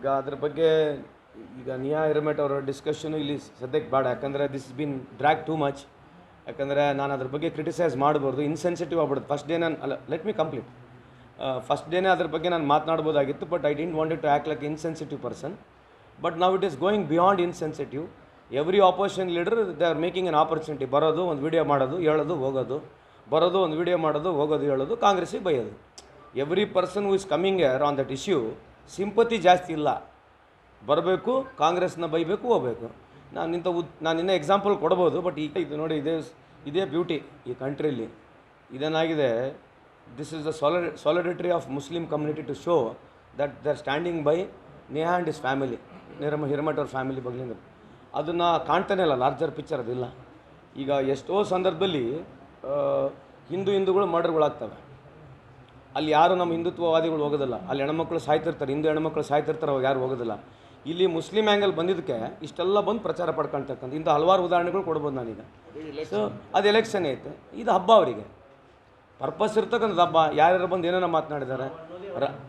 ಈಗ ಅದ್ರ ಬಗ್ಗೆ ಈಗ ನಿಯಾ ಹಿರೇಮಠ ಅವರ ಡಿಸ್ಕಷನು ಇಲ್ಲಿ ಸದ್ಯಕ್ಕೆ ಬೇಡ, ಯಾಕಂದರೆ this is been drag too much. ಯಾಕಂದರೆ ನಾನು ಅದ್ರ ಬಗ್ಗೆ ಕ್ರಿಟಿಸೈಸ್ ಮಾಡ್ಬೋದು, ಇನ್ಸೆನ್ಸಿಟಿವ್ ಆಗ್ಬಿಡುತ್ತೆ. ಫಸ್ಟ್ ಡೇ ನಾನು ಅಲ್ಲ, ಲೆಟ್ ಮಿ ಕಂಪ್ಲೀಟ್. ಫಸ್ಟ್ ಡೇನೇ ಅದ್ರ ಬಗ್ಗೆ ನಾನು ಮಾತನಾಡ್ಬೋದಾಗಿತ್ತು, but I didn't wanted to act like insensitive person. But ನಾವು it is going beyond insensitive. Every opposition leader they are making an opportunity. ಬರೋದು, ಒಂದು ವೀಡಿಯೋ ಮಾಡೋದು, ಹೇಳೋದು, ಹೋಗೋದು, ಬರೋದು, ಒಂದು ವೀಡಿಯೋ ಮಾಡೋದು, ಹೋಗೋದು, ಹೇಳೋದು, ಕಾಂಗ್ರೆಸ್ಸಿಗೆ ಬೈಯೋದು. Every person who is coming air on that issue sympathy ಜಾಸ್ತಿ ಇಲ್ಲ. ಬರಬೇಕು, ಕಾಂಗ್ರೆಸ್ನ ಬೈಬೇಕು, ಹೋಗಬೇಕು. ನಾನು ಇನ್ನೂ ಎಕ್ಸಾಂಪಲ್ ಕೊಡ್ಬೋದು, ಬಟ್ ಈಗ ಇದು ನೋಡಿ, ಇದೇ ಬ್ಯೂಟಿ ಈ ಕಂಟ್ರಿಯಲ್ಲಿ. ಇದೇನಾಗಿದೆ, this is the solidarity of Muslim community to show that they are standing by Neha and his family, Hiremath ಅವ್ರ ಫ್ಯಾಮಿಲಿ ಬಗ್ಲಿಂದ. ಅದನ್ನು ಕಾಣ್ತಾನೆ ಇಲ್ಲ, ಲಾರ್ಜರ್ ಪಿಕ್ಚರ್ ಅದಿಲ್ಲ. ಈಗ ಎಷ್ಟೋ ಸಂದರ್ಭದಲ್ಲಿ ಹಿಂದೂಗಳು ಮರ್ಡರ್ಗಳಾಗ್ತವೆ. ಅಲ್ಲಿ ಯಾರು ನಮ್ಮ ಹಿಂದುತ್ವವಾದಿಗಳು ಹೋಗೋದಿಲ್ಲ. ಅಲ್ಲಿ ಹೆಣ್ಮಕ್ಳು ಸಾಯ್ತಿರ್ತಾರೆ, ಹಿಂದೂ ಹೆಣ್ಮಕ್ಳು ಸಾಯ್ತಿರ್ತಾರೆ, ಅವಾಗ ಯಾರು ಹೋಗೋದಿಲ್ಲ. ಇಲ್ಲಿ ಮುಸ್ಲಿಂ ಆ್ಯಂಗಲ್ ಬಂದಿದ್ದಕ್ಕೆ ಇಷ್ಟೆಲ್ಲ ಬಂದು ಪ್ರಚಾರ ಪಡ್ಕೊಳ್ತಕ್ಕಂಥ ಇಂಥ ಹಲವಾರು ಉದಾಹರಣೆಗಳು ಕೊಡ್ಬೋದು ನಾನೀಗ. ಸೊ ಅದು ಎಲೆಕ್ಷನ್ ಐತೆ, ಇದು ಹಬ್ಬ ಅವರಿಗೆ, ಪರ್ಪಸ್ ಇರ್ತಕ್ಕಂಥದ್ದು ಹಬ್ಬ. ಯಾರ್ಯಾರು ಬಂದು ಏನೇನೋ ಮಾತನಾಡಿದ್ದಾರೆ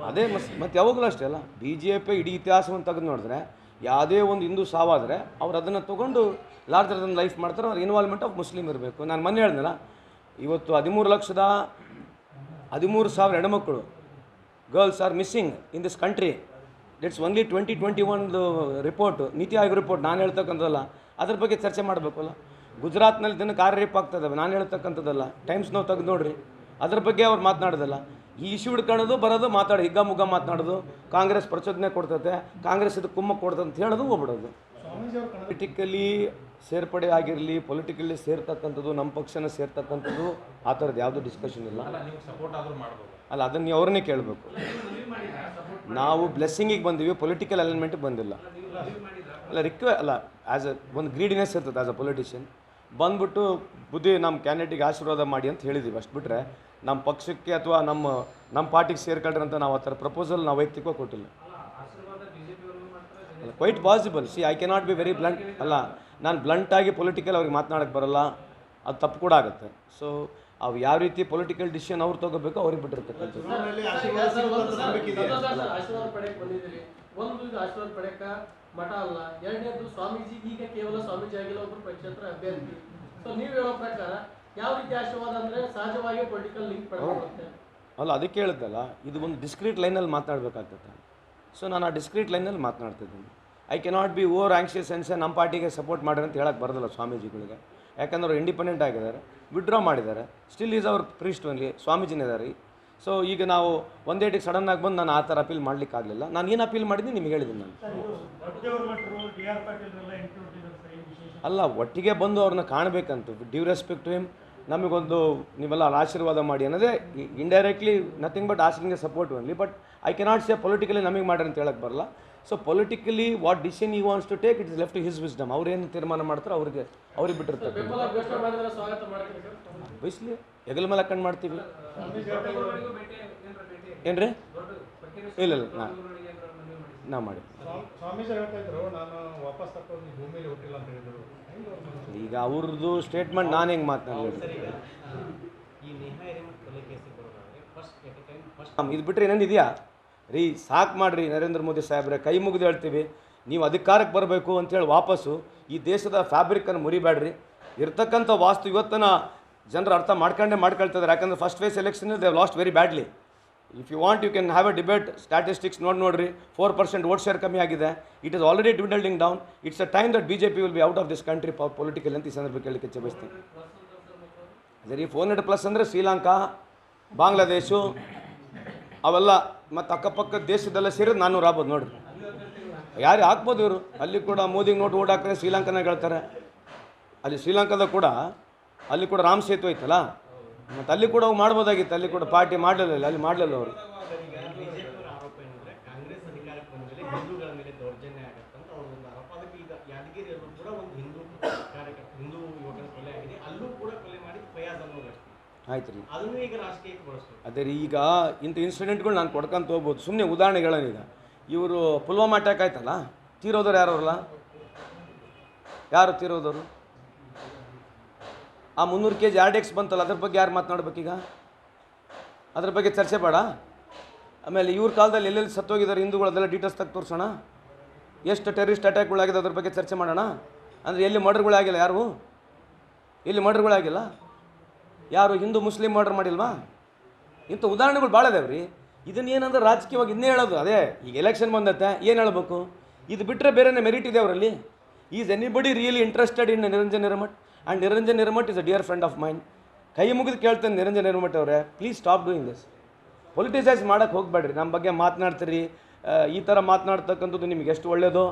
ಅದೇ ಮತ್ತು ಯಾವಾಗಲೂ ಅಷ್ಟೇ ಅಲ್ಲ. BJP ಇಡೀ ಇತಿಹಾಸವನ್ನು ತೆಗೆದು ನೋಡಿದ್ರೆ ಯಾವುದೇ ಒಂದು ಹಿಂದೂ ಸಾವಾದರೆ ಅವ್ರು ಅದನ್ನು ತೊಗೊಂಡು ಲಾರ್ಜರ್ ದನ್ ಲೈಫ್ ಮಾಡ್ತಾರೆ. ಅವ್ರ ಇನ್ವಾಲ್ವ್ಮೆಂಟ್ ಆಫ್ ಮುಸ್ಲಿಮ್ ಇರಬೇಕು. ನಾನು ಮೊನ್ನೆ ಹೇಳಿದ್ನಲ್ಲ, ಇವತ್ತು 13,00,000 ಹೆಣ್ಮಕ್ಳು girls are missing in this country. It's only 2021 report, NITI Aayog report. ನಾನು ಹೇಳ್ತಕ್ಕಂಥದ್ದಲ್ಲ, ಅದ್ರ ಬಗ್ಗೆ ಚರ್ಚೆ ಮಾಡಬೇಕಲ್ಲ. ಗುಜರಾತ್ನಲ್ಲಿ ದಿನಕ್ಕೆ 6 ರೇಪ್ ಆಗ್ತದೆ, ನಾನು ಹೇಳ್ತಕ್ಕಂಥದ್ದಲ್ಲ. ಟೈಮ್ಸ್ ನಾವು ತೆಗೆದು ನೋಡ್ರಿ, ಅದ್ರ ಬಗ್ಗೆ ಅವ್ರು ಮಾತನಾಡೋದಲ್ಲ. ಈ ಇಶ್ಯೂ ಹಿಡ್ಕೊಳ್ಳೋದು, ಬರೋದು, ಮಾತಾಡಿ ಹಿಗ್ಗ ಮುಗ್ಗ ಮಾತನಾಡೋದು, ಕಾಂಗ್ರೆಸ್ ಪ್ರಚೋದನೆ ಕೊಡ್ತೈತೆ, ಕಾಂಗ್ರೆಸ್ ಇದು ಕುಮ್ಮಕ್ಕೆ ಕೊಡ್ತದೆ ಅಂತ ಹೇಳೋದು, ಹೋಗ್ಬಿಡೋದು. ಪೊಲಿಟಿಕಲಿ ಸೇರ್ಪಡೆ ಆಗಿರಲಿ, ಪೊಲಿಟಿಕಲಿ ಸೇರ್ತಕ್ಕಂಥದ್ದು, ನಮ್ಮ ಪಕ್ಷನ ಸೇರ್ತಕ್ಕಂಥದ್ದು, ಆ ಥರದ್ದು ಯಾವುದೂ ಡಿಸ್ಕಷನ್ ಇಲ್ಲ. ಅಲ್ಲ, ಅದನ್ನು ನೀವು ಅವ್ರನ್ನೇ ಕೇಳಬೇಕು. ನಾವು ಬ್ಲೆಸ್ಸಿಂಗಿಗೆ ಬಂದೀವಿ, ಪೊಲಿಟಿಕಲ್ ಅಲೈನ್ಮೆಂಟಿಗೆ ಬಂದಿಲ್ಲ. ಅಲ್ಲ, ಅಲ್ಲ, ಆ್ಯಸ್ ಒಂದು ಗ್ರೀಡಿನೆಸ್ ಇರ್ತದೆ ಆ್ಯಸ್ ಅ ಪೊಲಿಟಿಷಿಯನ್. ಬಂದ್ಬಿಟ್ಟು ಬುದ್ಧಿ ನಮ್ಮ ಕ್ಯಾಂಡಿಡೇಟಿಗೆ ಆಶೀರ್ವಾದ ಮಾಡಿ ಅಂತ ಹೇಳಿದ್ದೀವಿ, ಅಷ್ಟು ಬಿಟ್ಟರೆ ನಮ್ಮ ಪಕ್ಷಕ್ಕೆ ಅಥವಾ ನಮ್ಮ ಪಾರ್ಟಿಗೆ ಸೇರ್ಕೊಳ್ರಿ ಅಂತ ನಾವು ಆ ಥರ ಪ್ರಪೋಸಲ್ ನಾವು ವೈಯಕ್ತಿಕವಾಗಿ ಕೊಟ್ಟಿಲ್ಲ. Quite possible. I cannot be very blunt. ಅಲ್ಲ, ನಾನು ಬ್ಲಂಟಾಗಿ ಪೊಲಿಟಿಕಲ್ ಅವ್ರಿಗೆ ಮಾತನಾಡೋಕ್ಕೆ ಬರೋಲ್ಲ, ಅದು ತಪ್ಪು ಕೂಡ ಆಗುತ್ತೆ. ಸೊ ಅವು ಯಾವ ರೀತಿ ಪೊಲಿಟಿಕಲ್ ಡಿಸಿಷನ್ ಅವ್ರು ತೊಗೋಬೇಕು, ಅವ್ರಿಗೆ ಬಿಟ್ಟಿರ್ತಕ್ಕಂಥದ್ದು. ಮಠ ಅಲ್ಲ, ಎರಡನೇದು ಸ್ವಾಮೀಜಿ ಈಗ ಕೇವಲ ಸ್ವಾಮೀಜಿ ಆಗಿಲ್ಲ, ಒಬ್ಬರು ಪಕ್ಷೇತರ ಅಭ್ಯರ್ಥಿ. ಸೊ ನೀವು ಹೇಳೋ ಪ್ರಕಾರ ಯಾವ ರೀತಿ ಆಶೀರ್ವಾದ ಅಂದರೆ ಸಹಜವಾಗಿ ಪೊಲಿಟಿಕಲ್ ಲಿಂಕ್ ಪಡ್ಕೊಳ್ಳುತ್ತೆ. ಅಲ್ಲ, ಅದಕ್ಕೆ ಹೇಳಿದ್ದಲ್ಲ, ಇದು ಒಂದು ಡಿಸ್ಕ್ರೀಟ್ ಲೈನಲ್ಲಿ ಮಾತನಾಡಬೇಕಾಗ್ತದೆ. ಸೊ ನಾನು ಆ ಡಿಸ್ಕ್ರೀಟ್ ಲೈನಲ್ಲಿ ಮಾತನಾಡ್ತಿದ್ದೀನಿ. I cannot be over anxious ಅನ್ಸೆ ನಮ್ಮ ಪಾರ್ಟಿಗೆ ಸಪೋರ್ಟ್ ಮಾಡಿರಿ ಅಂತ ಹೇಳಕ್ಕೆ ಬರೋದಿಲ್ಲ ಸ್ವಾಮೀಜಿಗಳಿಗೆ. ಯಾಕಂದ್ರೆ ಅವ್ರು ಇಂಡಿಪೆಂಡೆಂಟ್ ಆಗಿದ್ದಾರೆ, ವಿಡ್ರಾ ಮಾಡಿದ್ದಾರೆ. ಸ್ಟಿಲ್ ಈಸ್ ಅವ್ರ ಪ್ರೀಸ್ಟ್ ಓನ್ಲಿ, ಸ್ವಾಮೀಜಿನೇ ಇದ್ದಾರೆ. ಸೊ ಈಗ ನಾವು ಒಂದೇಟಿಗೆ ಸಡನ್ನಾಗಿ ಬಂದು ನಾನು ಆ ಥರ ಅಪೀಲ್ ಮಾಡಲಿಕ್ಕಾಗಲಿಲ್ಲ. ನಾನು ಏನು ಅಪೀಲ್ ಮಾಡಿದ್ದೀನಿ ನಿಮಗೆ ಹೇಳಿದ್ದೀನಿ ನಾನು. ಅಲ್ಲ, ಒಟ್ಟಿಗೆ ಬಂದು ಅವ್ರನ್ನ ಕಾಣಬೇಕಂತ, ಡ್ಯೂ ರೆಸ್ಪೆಕ್ಟ್ ಟು ಹಿಮ್. ನಮಗೊಂದು ನೀವೆಲ್ಲ ಆಶೀರ್ವಾದ ಮಾಡಿ ಅನ್ನೋದೇ indirectly nothing but asking a support only. But I cannot say politically ನಮಗೆ ಮಾಡ್ರಿ ಅಂತ ಹೇಳಕ್ಕೆ ಬರಲ್ಲ. So politically what decision he wants to take, it is left to his wisdom. ಅವ್ರೇನು ತೀರ್ಮಾನ ಮಾಡ್ತಾರೋ ಅವ್ರಿಗೆ ಬಿಟ್ಟಿರ್ತಾರೆ. ಬಯಸ್ಲಿ, ಹೆಗಲ ಮೇಲೆ ಹಾಕೊಂಡು ಮಾಡ್ತೀವಿ ಏನ್ರಿ? ಇಲ್ಲ ನಾ ಮಾಡಿ. ಈಗ ಅವ್ರದ್ದು ಸ್ಟೇಟ್ಮೆಂಟ್ ನಾನು ಹೆಂಗೆ ಮಾತನಾಡೋದು? ಇದು ಬಿಟ್ಟರೆ ಇನ್ನೊಂದು ಇದೆಯಾ ರೀ? ಸಾಕು ಮಾಡಿರಿ ನರೇಂದ್ರ ಮೋದಿ ಸಾಹೇಬ್ರೆ, ಕೈ ಮುಗಿದು ಹೇಳ್ತೀವಿ, ನೀವು ಅಧಿಕಾರಕ್ಕೆ ಬರಬೇಕು ಅಂಥೇಳಿ ವಾಪಸ್ಸು ಈ ದೇಶದ ಫ್ಯಾಬ್ರಿಕನ್ನು ಮುರಿಬೇಡ್ರಿ. ಇರ್ತಕ್ಕಂಥ ವಾಸ್ತು ಇವತ್ತನ ಜನರು ಅರ್ಥ ಮಾಡ್ಕೊಳ್ತಿದ್ದಾರೆ. ಯಾಕಂದರೆ first phase election they have lost very badly. If you want you can have a debate. Statistics ನೋಡ್ರಿ, 4% ವೋಟ್ ಶೇರ್ ಕಮ್ಮಿ ಆಗಿದೆ. It is already dividending down. It's a time that BJP will be out of this country political ಅಂತ ಈ ಸಂದರ್ಭಕ್ಕೆ ಹೇಳಲಿಕ್ಕೆ ಇಚ್ಛೆ ಅದೇ ರೀ. 400+ ಅಂದರೆ ಶ್ರೀಲಂಕಾ, ಬಾಂಗ್ಲಾದೇಶು ಅವೆಲ್ಲ ಮತ್ತು ಅಕ್ಕಪಕ್ಕ ದೇಶದೆಲ್ಲ ಸೇರಿದ್ರೆ 400 ಆಗ್ಬೋದು ನೋಡಿರಿ. ಯಾರು ಹಾಕ್ಬೋದು ಇವರು? ಅಲ್ಲಿ ಕೂಡ ಮೋದಿಗೆ ಓಟ್ ಹಾಕಿದ್ರೆ ಶ್ರೀಲಂಕಾನಾಗ ಹೇಳ್ತಾರೆ. ಅಲ್ಲಿ ಶ್ರೀಲಂಕಾದಾಗ ಕೂಡ ಅಲ್ಲಿ ಕೂಡ ರಾಮ್ ಸೇತು ಐತಲ್ಲ, ಮತ್ತು ಅಲ್ಲಿ ಕೂಡ ಅವ್ರು ಮಾಡ್ಬೋದಾಗಿತ್ತು. ಅಲ್ಲಿ ಕೂಡ ಪಾರ್ಟಿ ಮಾಡಲಿಲ್ಲ, ಅಲ್ಲಿ ಮಾಡಲಿಲ್ಲ ಅವರು. ಆಯ್ತು ರೀ, ಅದೇ ರೀ. ಈಗ ಇಂಥ ಇನ್ಸಿಡೆಂಟ್ಗಳು ನಾನು ಕೊಡ್ಕೊಂತ ಹೋಗ್ಬೋದು. ಸುಮ್ಮನೆ ಉದಾಹರಣೆ ಹೇಳೋಣ. ಈಗ ಇವರು ಪುಲ್ವಾಮಾ ಅಟ್ಯಾಕ್ ಆಯ್ತಲ್ಲ, ತೀರೋದವ್ರು ಯಾರವ್ರಲ್ಲ? ಯಾರು ತೀರೋದವರು? ಆ 300 kg RDX ಬಂತಲ್ಲ, ಅದ್ರ ಬಗ್ಗೆ ಯಾರು ಮಾತನಾಡ್ಬೇಕೀಗ? ಅದ್ರ ಬಗ್ಗೆ ಚರ್ಚೆ ಬೇಡ. ಆಮೇಲೆ ಇವ್ರ ಕಾಲದಲ್ಲಿ ಎಲ್ಲೆಲ್ಲಿ ಸತ್ತೋಗಿದ್ದಾರೆ ಹಿಂದೂಗಳದೆಲ್ಲ ಡೀಟೇಲ್ಸ್ ತೆಗೆದು ತೋರಿಸೋಣ. ಎಷ್ಟು ಟೆರರಿಸ್ಟ್ ಅಟ್ಯಾಕ್ಗಳಾಗಿದೆ ಅದ್ರ ಬಗ್ಗೆ ಚರ್ಚೆ ಮಾಡೋಣ. ಅಂದರೆ ಎಲ್ಲಿ ಮರ್ಡರ್ಗಳಾಗಿಲ್ಲ, ಯಾರು ಎಲ್ಲಿ ಮರ್ಡರ್ಗಳಾಗಿಲ್ಲ, ಯಾರು ಹಿಂದೂ ಮುಸ್ಲಿಂ ಮರ್ಡರ್ ಮಾಡಿಲ್ವಾ? ಇಂಥ ಉದಾಹರಣೆಗಳು ಭಾಳ ಇದಾವೆ ರೀ. ಇದನ್ನೇನಂದ್ರೆ ರಾಜಕೀಯವಾಗಿ ಇನ್ನೇ ಹೇಳೋದು. ಅದೇ ಈಗ ಎಲೆಕ್ಷನ್ ಬಂದತ್ತೆ, ಏನು ಹೇಳಬೇಕು? ಇದು ಬಿಟ್ಟರೆ ಬೇರೆನೇ ಮೆರಿಟ್ ಇದೆ ಅವರಲ್ಲಿ. Is anybody really interested in Niranjan Hiremath? And Niranjan Hiremath is a dear friend of mind. ಕೈ ಮುಗಿದು ಕೇಳ್ತೇನೆ ನಿರಂಜನ್ ಹಿರೇಮಠ್ ಅವರೇ, please stop doing this. Politicise ಮಾಡೋಕ್ಕೆ ಹೋಗಬೇಡ್ರಿ. ನಮ್ಮ ಬಗ್ಗೆ ಮಾತನಾಡ್ತೀರಿ, ಈ ಥರ ಮಾತನಾಡ್ತಕ್ಕಂಥದ್ದು ನಿಮಗೆ ಎಷ್ಟು ಒಳ್ಳೆಯದು.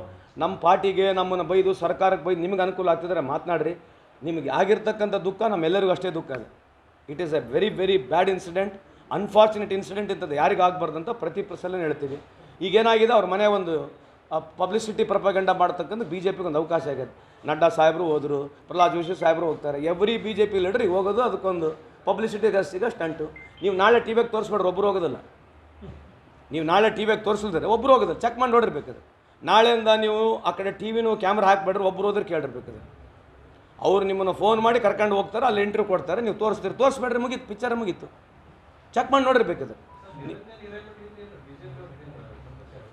ನಮ್ಮ ಪಾರ್ಟಿಗೆ ನಮ್ಮನ್ನು ಬೈದು ಸರ್ಕಾರಕ್ಕೆ ಬೈದು ನಿಮಗೆ ಅನುಕೂಲ ಆಗ್ತಿದ್ರೆ ಮಾತನಾಡ್ರಿ. ನಿಮಗೆ ಆಗಿರ್ತಕ್ಕಂಥ ದುಃಖ ನಮ್ಮೆಲ್ಲರಿಗೂ ಅಷ್ಟೇ ದುಃಖ ಇದೆ. It is A very very bad incident, unfortunate incident. ಇಂಥದ್ದು ಯಾರಿಗೂ ಆಗಬಾರ್ದು ಅಂತ ಪ್ರತಿ ಸಲ ಹೇಳ್ತೀವಿ. ಈಗೇನಾಗಿದೆ, ಅವ್ರ ಮನೆ ಒಂದು ಪಬ್ಲಿಸಿಟಿ ಪ್ರಪಗಂಡ ಮಾಡ್ತಕ್ಕಂಥ ಬಿ ಜೆ ಪಿಗೆ ಒಂದು ಅವಕಾಶ ಆಗಿದೆ. ನಡ್ಡಾ ಸಾಹೇಬರು ಹೋದರು, ಪ್ರಹ್ಲಾದ್ ಜೋಶಿ ಸಾಹೇಬರು ಹೋಗ್ತಾರೆ. Every B J P leader ಹೋಗೋದು ಅದಕ್ಕೊಂದು ಪಬ್ಲಿಸಿಟಿಗೋಸ್ಕರ ಸ್ಟಂಟು. ನೀವು ನಾಳೆ ಟಿ ವಿಗೆ ತೋರಿಸ್ಬೇಡ್ರಿ, ಒಬ್ಬರು ಹೋಗೋದಿಲ್ಲ. ನೀವು ನಾಳೆ ಟಿ ವಿಗೆ ತೋರಿಸಿದ್ರೆ ಒಬ್ಬರು ಹೋಗೋದಿಲ್ಲ, ಚೆಕ್ ಮಾಡಿ ನೋಡಿರ್ಬೇಕಾದ್ರೆ. ನಾಳೆಯಿಂದ ನೀವು ಆ ಕಡೆ ಟಿ ವಿನೂ ಕ್ಯಾಮ್ರಾ ಹಾಕಿಬಿಡ್ರಿ, ಒಬ್ಬರು ಹೋದ್ರೆ ಕೇಳಿರ್ಬೇಕಾದ್ರೆ. ಅವ್ರು ನಿಮ್ಮನ್ನು ಫೋನ್ ಮಾಡಿ ಕರ್ಕೊಂಡು ಹೋಗ್ತಾರೆ, ಅಲ್ಲಿ ಇಂಟರ್ವ್ಯೂ ಕೊಡ್ತಾರೆ, ನೀವು ತೋರಿಸ್ಬೇಡ್ರಿ, ಮುಗೀತು, ಪಿಕ್ಚರ್ ಮುಗೀತು. ಚೆಕ್ ಮಾಡಿ ನೋಡಿರ್ಬೇಕಾದ್ರೆ.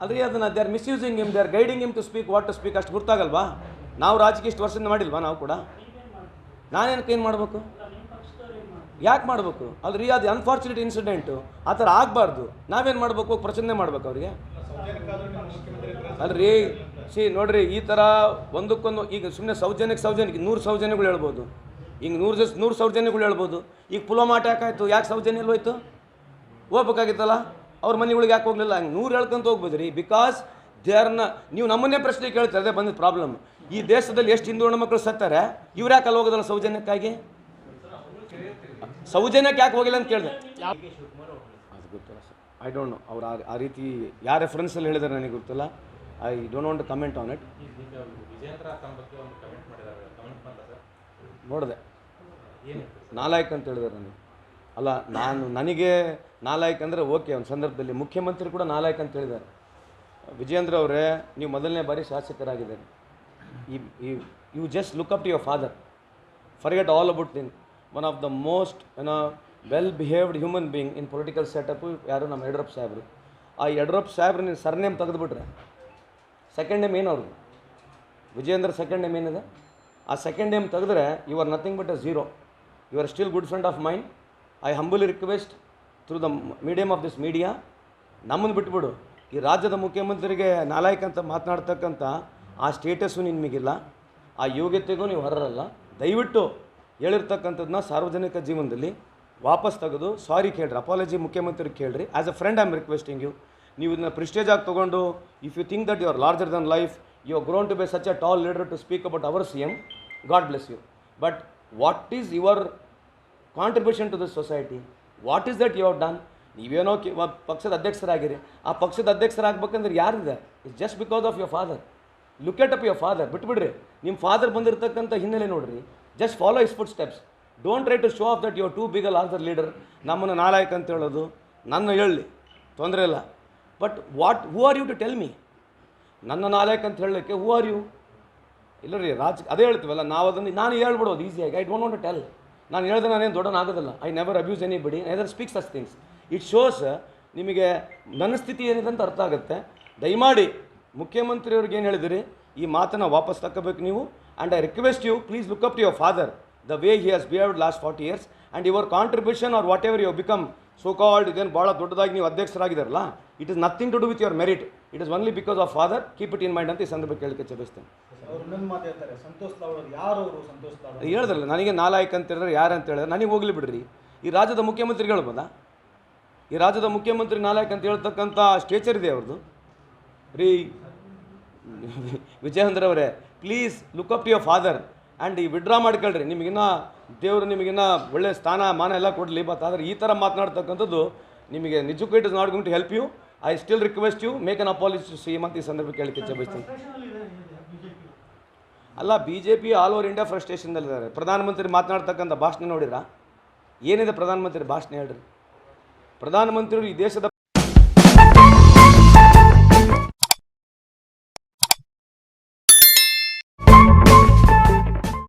ಅದ್ರಿ ಅದನ್ನು they are misusing him, they are guiding him to speak what to speak. ಅಷ್ಟು ಗೊತ್ತಾಗಲ್ವಾ? ನಾವು ರಾಜಕೀಯ ಇಷ್ಟು ವರ್ಷದಿಂದ ಮಾಡಿಲ್ವಾ? ನಾವು ಕೂಡ ನಾನೇನಕ್ಕೆ ಏನು ಮಾಡಬೇಕು? ಯಾಕೆ ಮಾಡಬೇಕು? ಅಲ್ರಿ ಅದು ಅನ್ಫಾರ್ಚುನೇಟ್ ಇನ್ಸಿಡೆಂಟು, ಆ ಥರ ಆಗಬಾರ್ದು. ನಾವೇನು ಮಾಡಬೇಕು? ಪ್ರಚನೆ ಮಾಡ್ಬೇಕು ಅವರಿಗೆ. ಅಲ್ರಿ ನೋಡ್ರಿ, ಈ ಥರ ಒಂದಕ್ಕೊಂದು ಈಗ ಸುಮ್ಮನೆ ಸೌಜನ್ಯಕ್ಕೆ 100 ಸೌಜನ್ಯಗಳು ಹೇಳ್ಬೋದು. ಈಗ 100 ಸೌಜನ್ಯಗಳು ಹೇಳ್ಬೋದು. ಈಗ ಪುಲ್ವಾಮಾ ಅಟ್ಯಾಕ್ ಆಯಿತು, ಯಾಕೆ ಸೌಜನ್ಯ ಹೋಯ್ತು? ಹೋಗ್ಬೇಕಾಗಿತ್ತಲ್ಲ, ಅವ್ರ ಮನೆಗಳಿಗೆ ಯಾಕೆ ಹೋಗಲಿಲ್ಲ? ಹಂಗೆ 100 ಹೇಳ್ಕೊಂತ ಹೋಗ್ಬೋದು ರೀ. ಬಿಕಾಸ್ ನೀವು ನಮ್ಮನ್ನೇ ಪ್ರಶ್ನೆ ಕೇಳ್ತಾರೆ, ಅದೇ ಬಂದಿದ್ದ ಪ್ರಾಬ್ಲಮ್. ಈ ದೇಶದಲ್ಲಿ ಎಷ್ಟು ಹಿಂದೂ ಹೆಣ್ಮಕ್ಳು ಸತ್ತಾರೆ, ಇವ್ರು ಯಾಕೆ ಅಲ್ಲಿ ಹೋಗೋದಲ್ಲ ಸೌಜನ್ಯಕ್ಕಾಗಿ? ಸೌಜನ್ಯಕ್ಕೆ ಯಾಕೆ ಹೋಗಿಲ್ಲ ಅಂತ ಕೇಳಿದೆ. ಅದು ಗೊತ್ತಿಲ್ಲ ಸರ್, ಐ ಡೋಂಟ್ ನೋ. ಅವ್ರು ಆ ರೀತಿ ಯಾವ ರೆಫರೆನ್ಸಲ್ಲಿ ಹೇಳಿದ್ದಾರೆ ನನಗೆ ಗೊತ್ತಿಲ್ಲ. I don't want to comment on it. ನೋಡಿದೆ, ನಾಲಾಯಕ್ ಅಂತ ಹೇಳಿದ್ದಾರೆ ನನಗೆ. ಅಲ್ಲ, ನನಗೆ ನಾಲಾಯಕ್ ಅಂದರೆ ಓಕೆ, ಒಂದು ಸಂದರ್ಭದಲ್ಲಿ ಮುಖ್ಯಮಂತ್ರಿ ಕೂಡ ನಾಲಾಯಕ್ ಅಂತ ಹೇಳಿದ್ದಾರೆ. ವಿಜೇಂದ್ರ ಅವರೇ, ನೀವು ಮೊದಲನೇ ಬಾರಿ ಶಾಸಕರಾಗಿದ್ದಾರೆ. You just look up to your father, forget all about then. One of the most well behaved human being in political setup ಯಾರು? ನಮ್ಮ ಯಡಿಯೂರಪ್ಪ ಸಾಹೇಬರು. ಆ ಯಡಿಯೂರಪ್ಪ ಸಾಹೇಬ್ರು ನೀವು ಸರ್ನೇಮ್ ತೆಗೆದುಬಿಟ್ರೆ ಸೆಕೆಂಡ್ ನೇಮ್ ಏನು ಅವ್ರದ್ದು? ವಿಜೇಂದ್ರ ಸೆಕೆಂಡ್ ನೇಮ್ ಏನಿದೆ? ಆ ಸೆಕೆಂಡ್ ನೇಮ್ ತೆಗೆದ್ರೆ you are nothing but a zero. You are still good friend of mind. I humbly request through the medium of this media, ನಮ್ಮನ್ನು ಬಿಟ್ಬಿಡು. ಈ ರಾಜ್ಯದ ಮುಖ್ಯಮಂತ್ರಿಗೆ ನಾಲಾಯಕ್ ಅಂತ ಮಾತನಾಡ್ತಕ್ಕಂಥ ಆ ಸ್ಟೇಟಸ್ಸು ನಿಮಗಿಲ್ಲ, ಆ ಯೋಗ್ಯತೆಗೂ ನೀವು ಹೊರರಲ್ಲ. ದಯವಿಟ್ಟು ಹೇಳಿರ್ತಕ್ಕಂಥದ್ದನ್ನ ಸಾರ್ವಜನಿಕ ಜೀವನದಲ್ಲಿ ವಾಪಸ್ ತೆಗೆದು ಸಾರಿ ಕೇಳ್ರಿ, ಅಪಾಲಜಿ ಮುಖ್ಯಮಂತ್ರಿಗೆ ಕೇಳ್ರಿ. As a friend I am requesting you. ನೀವು ಇದನ್ನ ಪ್ರಿಸ್ಟೇಜಾಗಿ ತೊಗೊಂಡು, if you think that you are larger than life, you are grown to be such a tall leader to speak about our CM, god bless you. But what is your contribution to this society? What is that you have done? ನೀವೇನೋ ಪಕ್ಷದ ಅಧ್ಯಕ್ಷರಾಗಿರಿ. ಆ ಪಕ್ಷದ ಅಧ್ಯಕ್ಷರಾಗಬೇಕಂದ್ರೆ ಯಾರಿದೆ? It's just because of your father. Look at up your father. ಬಿಟ್ಬಿಡ್ರಿ, ನಿಮ್ಮ father ಬಂದಿರತಕ್ಕಂಥ ಹಿನ್ನೆಲೆ ನೋಡ್ರಿ. Just follow his footsteps. Don't try to show off that you are too big a larger leader. ನಮ್ಮನ್ನು ನಾಲಾಯಕ್ ಅಂತ ಹೇಳೋದು ನನ್ನ ಹೇಳಲಿ, ತೊಂದರೆ ಇಲ್ಲ. But who are you to tell me? ನನ್ನ ನಾಲಾಯಕ್ ಅಂತ ಹೇಳಲಿಕ್ಕೆ ಹೂ ಆರ್ ಯು? ಇಲ್ಲ ರೀ, ಅದೇ ಹೇಳ್ತೀವಲ್ಲ ನಾವು, ಅದನ್ನು ನಾನು ಹೇಳ್ಬಿಡೋದು ಈಸಿಯಾಗಿ. I don't want to tell. ನಾನು ಹೇಳಿದ್ರೆ ನಾನೇನು ದೊಡ್ಡನಾಗೋದಿಲ್ಲ. I never abuse anybody, neither speak such things. It shows ನಿಮಗೆ ನನ್ನ ಸ್ಥಿತಿ ಏನಿದೆ ಅಂತ ಅರ್ಥ ಆಗುತ್ತೆ. ದಯಮಾಡಿ ಮುಖ್ಯಮಂತ್ರಿಯವ್ರಿಗೆ ಏನು ಹೇಳಿದಿರಿ, ಈ ಮಾತನ್ನು ವಾಪಸ್ ತಗೋಬೇಕು ನೀವು. And I request you, please look up to your father, the way he has behaved last 40 years, and your contribution are whatever you become so called. ಇದೇನು ಭಾಳ ದೊಡ್ಡದಾಗಿ ನೀವು ಅಧ್ಯಕ್ಷರಾಗಿದ್ದಾರಲ್ಲ, it is nothing to do with your merit. It is only because of father. Keep it in mind ಅಂತ ಈ ಸಂದರ್ಭ ಕೇಳಕ್ಕೆ ಚಲಿಸ್ತೇನೆ. ಹೇಳಿದ್ರಲ್ಲ ನನಗೆ ನಾಲಾಯಕ್ ಅಂತ ಹೇಳಿದ್ರೆ ಯಾರು ಅಂತ ಹೇಳಿದ್ರೆ ನನಗೆ ಹೋಗ್ಲಿ ಬಿಡ್ರಿ. ಈ ರಾಜ್ಯದ ಮುಖ್ಯಮಂತ್ರಿಗೆ ಹೇಳ್ಬೋದಾ? ಈ ರಾಜ್ಯದ ಮುಖ್ಯಮಂತ್ರಿ ನಾಲಾಯಕ್ ಅಂತ ಹೇಳ್ತಕ್ಕಂಥ ಸ್ಟೇಚರ್ ಇದೆ ಅವ್ರದ್ದು ರೀ. ವಿಜಯೇಂದ್ರ ಅವರೇ, please look up to your father and ಈ ವಿಡ್ರಾ ಮಾಡ್ಕೊಳ್ರಿ. ನಿಮಗಿನ್ನ ದೇವರು ನಿಮಗಿನ್ನ ಒಳ್ಳೆ ಸ್ಥಾನ ಮಾನ ಎಲ್ಲ ಕೊಡಲಿ. ಬಟ್ ಆದರೆ ಈ ಥರ ಮಾತನಾಡ್ತಕ್ಕಂಥದ್ದು ನಿಮಗೆ ನಿಜಕ್ಕೂ it is not going to help you. I still request you, make an apology to CM ಅಂತ ಈ ಸಂದರ್ಭ ಕೇಳಕ್ಕೆ ಬಯಸ್ತೀನಿ. ಅಲ್ಲ, BJP ಆಲ್ ಓವರ್ ಇಂಡಿಯಾ ಫ್ರಸ್ಟ್ರೇಷನ್ದಲ್ಲಿದ್ದಾರೆ. ಪ್ರಧಾನಮಂತ್ರಿ ಮಾತನಾಡ್ತಕ್ಕಂಥ ಭಾಷಣ ನೋಡಿರಾ? ಏನಿದೆ ಪ್ರಧಾನಮಂತ್ರಿ ಭಾಷಣ ಹೇಳ್ರಿ. ಪ್ರಧಾನಮಂತ್ರಿಗಳು ಈ ದೇಶದ